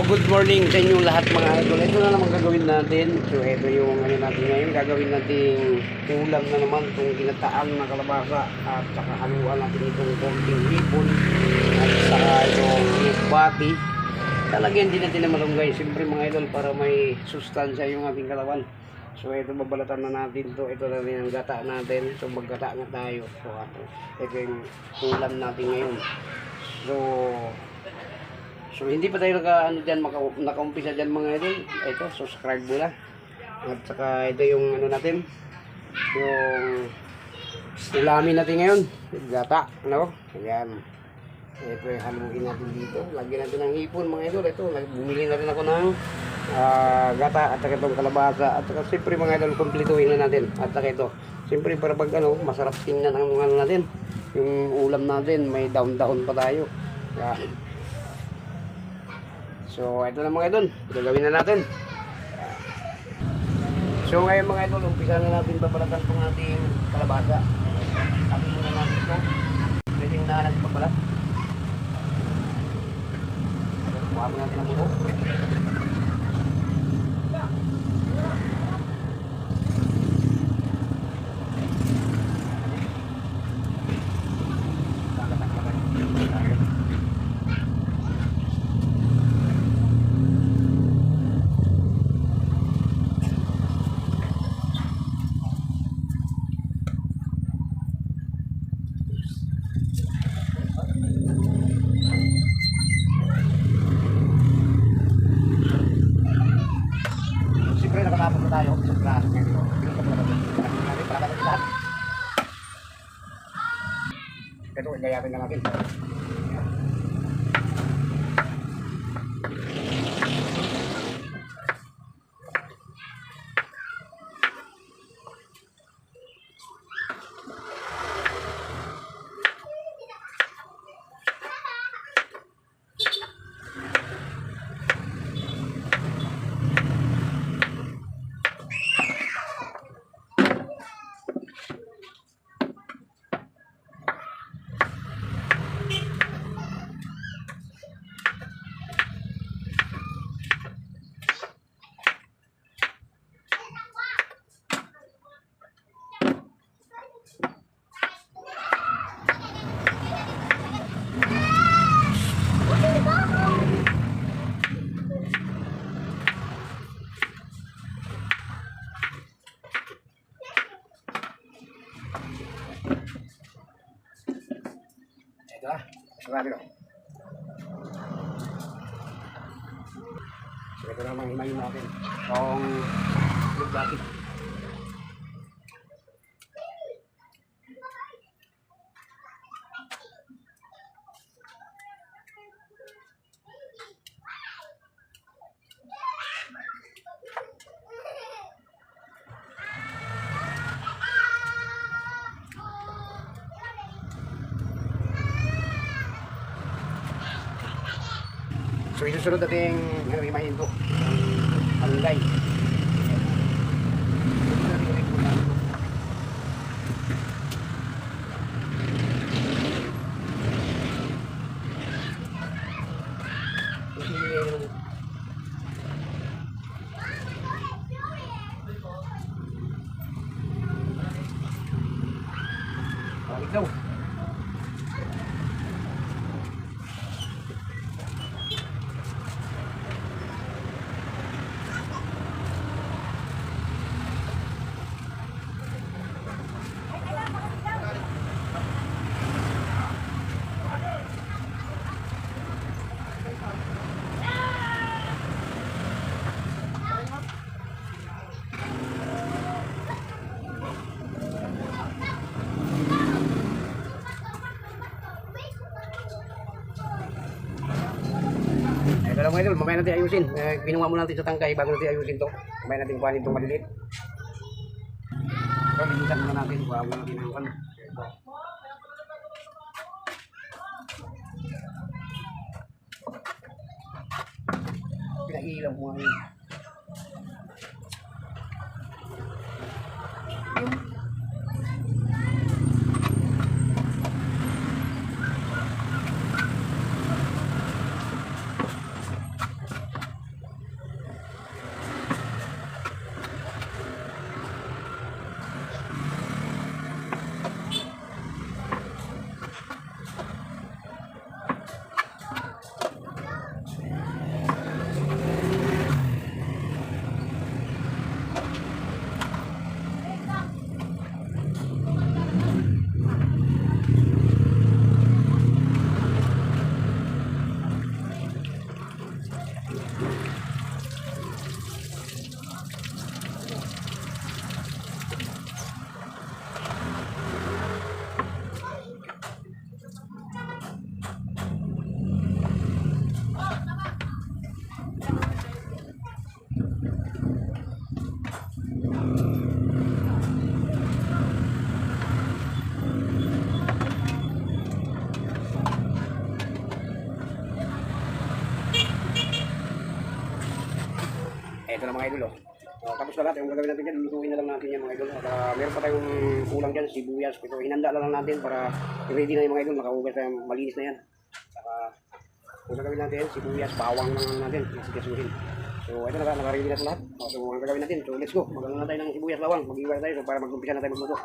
Good morning sa inyong lahat mga idol. Ito na naman gagawin natin. So ito yung ano natin ngayon. Gagawin natin ulam na naman itong ginataang na kalabasa at saka haluan natin itong konting hipon at saka itong bati. Talagyan din natin na malunggay. Siyempre mga idol para may sustansya yung ating kalaban. So ito babalatan na natin to. Ito na rin ang gata natin. So maggata nga tayo. So ito yung ulam natin ngayon. So hindi pa tayo nakaumpisa dyan mga idol. Ito, subscribe mo lang. At saka ito yung ano natin, yung ulamin natin ngayon, gata, ano? Ayan. Ito yung haluin natin dito. Lagyan natin ng hipon mga idol. Ito, bumili na rin ako ng gata at saka itong kalabasa. At saka siyempre mga idol, kumplituhin na natin. At saka ito, siyempre para pag ano, masarap tingnan ang ano natin. Yung ulam natin, may daon-daon pa tayo. Ayan. So, ito na mga idol. Gagawin na natin. So, ngayon mga idol, umpisa na natin babalatan itong ating kalabasa. Tapos muna natin ito. Pwede na natin pagbalat. Kuha mo natin ang buho. Nakatapos na tayo sa klase nito. Ito, gayatin na natin. Sarado. So ito naman himayin natin itong lugbati. So isusunod natin himayin ito alay. Balik daw. Ito lang mga idol, mamaya natin ayusin. Binuha mo natin sa tangkay bago natin ayusin to. Mamaya natin kuhanin itong maliliit. Ito, linisan muna natin. Kuha mo natin ang ano. Pinailaw mo ngayon. mga idol. Tapos na lahat, yung gagawin natin dyan, lutuin na lang natin yan mga idol. Meron pa tayong kulang dyan, sibuyas. Ito, hinanda lang natin para ready na yung mga idol. Makahugas na, malinis na yan. Saka, yung gagawin natin, sibuyas, bawang lang natin. Masigasuhin. So, ito na, nakaready na ito lahat. So, ang gagawin natin, so let's go. Magano na tayo ng sibuyas, bawang. Mag-iwala tayo so, para mag-umpisa na tayo magluto.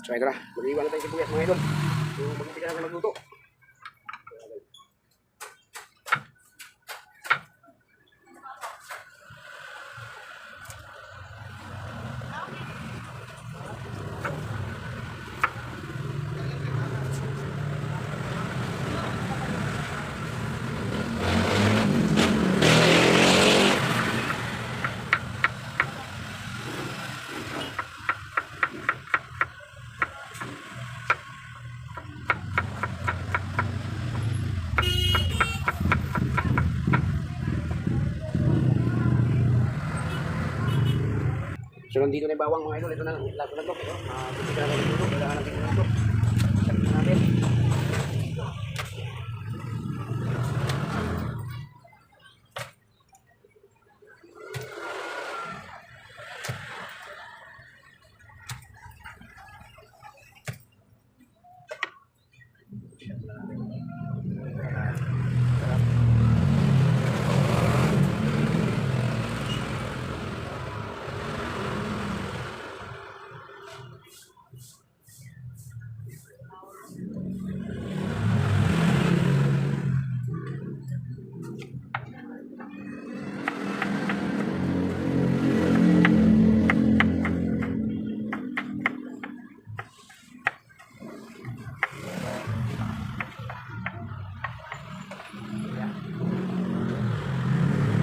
So ito na, mag-iwan na tayo sibuyas mga idol. So mag-umpisa na tayo magluto. So nandito na yung bawang mga idol. Ito na lang, lahat na ito. Pupika na tayo dito. Kailangan natin ito. Sakit na natin.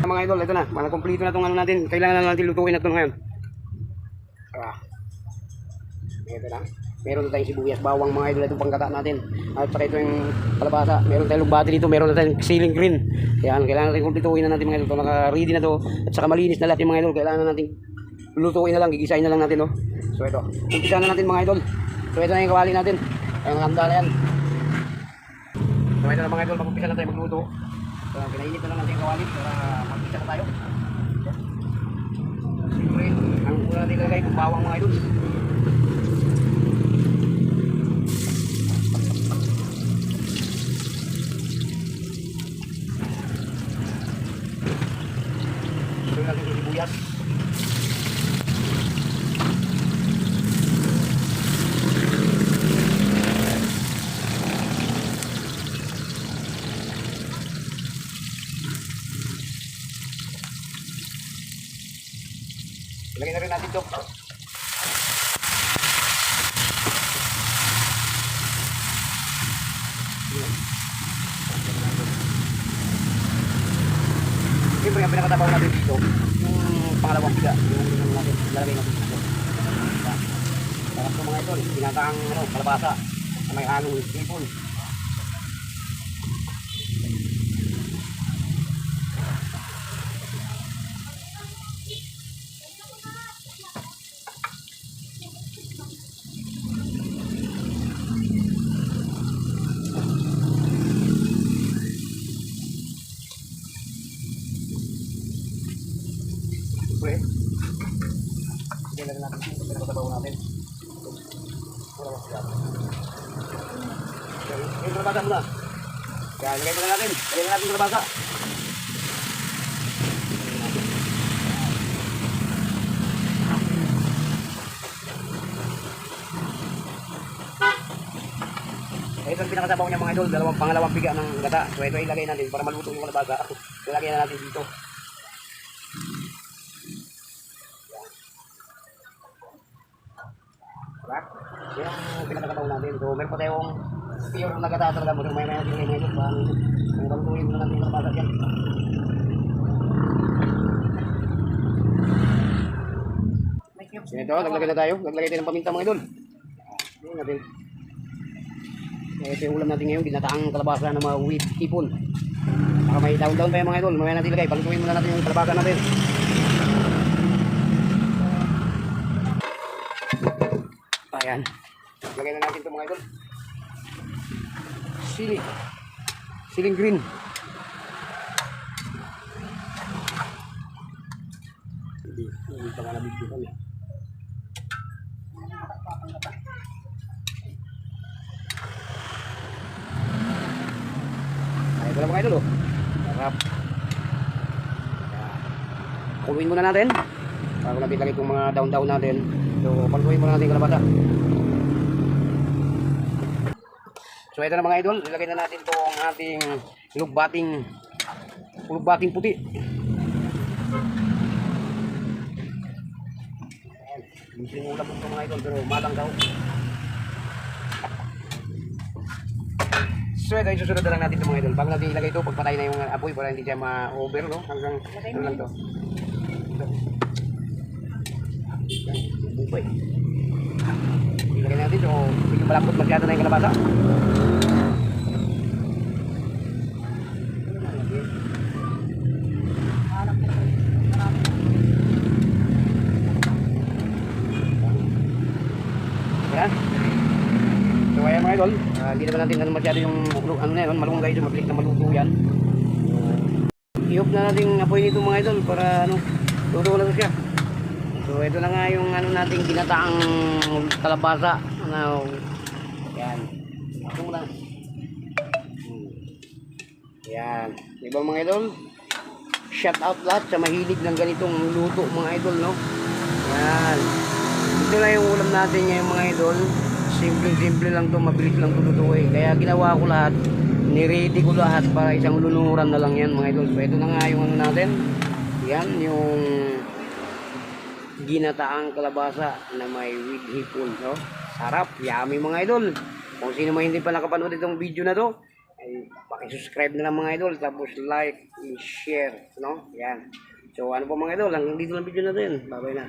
Mga idol, ito na. Mga kompleto na itong ano natin. Kailangan na natin lutuin na ito ngayon. Ito na. Meron na tayong sibuyas, bawang mga idol. Itong panggata natin. At saka ito yung kalabasa. Meron tayong lugbati dito. Meron na tayong ceiling green. Kaya kailangan natin kompletuin na natin mga idol. Ito naka-ready na to. At saka malinis na lahat yung mga idol. Kailangan na natin lutuin na lang. Gigisahin na lang natin. No? So ito. Umpisa na natin mga idol. So ito na yung kawali natin. Ang handa na yan. So ito na mga idol. Mag-umpisa na tayo magluto. So, pinainit na lang natin yung kawali para mag-pizza na tayo. Siyempre, ang una natin lalagay kung bawang mga idol. So, natin yung sibuyas. Ilagay na rin natin ito. Siyempre, ang pinakatabaw natin dito, yung pangalawang piga, yung natin, lalagay natin dito. Sarap ito mga ito, pinatang kalabasa, may halong sipon. Siyempre, sige na rin natin ito, pinakatabaw natin. Yung kalabasa muna. Kaya lagay muna natin. Lagay na natin kalabasa. Ito ang pinakasabaw niya mga idol. Pangalawang biga ng gata. So ito ilagay natin para maluto yung kalabasa. Ilagay na natin dito. Diba? Yan ang pinakasabaw natin. So meron pa tayong pure na gata talaga mo. May natin ngayon. Ang balutuin na natin yung kalabasa dyan. So ito, naglagay na tayo. Naglagay tayo ng paminta mga idol. Ayan natin. Ito yung ulam natin ngayon, ginataang kalabasa na mga with ipon. Saka may down pa yung mga idol, mamaya natin ilagay. Palutuin muna natin yung kalabasa natin. Ayan. Lagay na natin ito mga idol. Sili. Siling green. Hindi pa nga nabigyo kami. Ay, ito lang mga idol oh. Sarap. Kunin muna natin. Bago natin lagay itong mga down-down natin. So, paluin muna natin kalabasa. So, ito na mga idol. Ilagay na natin itong ating lugbating puti. Hindi yung ulam ito mga idol, pero malang daw. So, ito yung susunod na lang natin ito mga idol. Bago natin ilagay ito, pagpatay na yung apoy para hindi siya ma-over, no? Hanggang ito lang ito. Bupay. Ilagay natin ito. Hindi malapot masyado na yung kalabasa. Ayan. So ayan mga idol, hindi naman natin masyado yung ano na yun, malunggay ito, mabilis na maluto yan. I-off na natin apoy nito mga idol para ano, luto lang siya. So ito na nga yung ano nating ginataang kalabasa. Ano, yan. Ito mo lang. Yan. Diba mga idol? Shout out lahat sa mahilig ng ganitong luto mga idol, no? Yan. Ito na yung ulam natin ngayon mga idol. Simple lang to, mabilis lang to lutuin. Kaya ginawa ko lahat, ni-ready ko lahat para isang lunuran na lang yan mga idol. So ito na nga yung ano natin. Yan, yung ginataang kalabasa na may with hipon, no? Sarap, yummy mga idol. Kung sino man hindi pa nakapanood itong video na to, ay paki-subscribe na lang mga idol, tapos like and share, no? Yan. So ano po mga idol, hanggang dito lang video natin. Bye-bye na.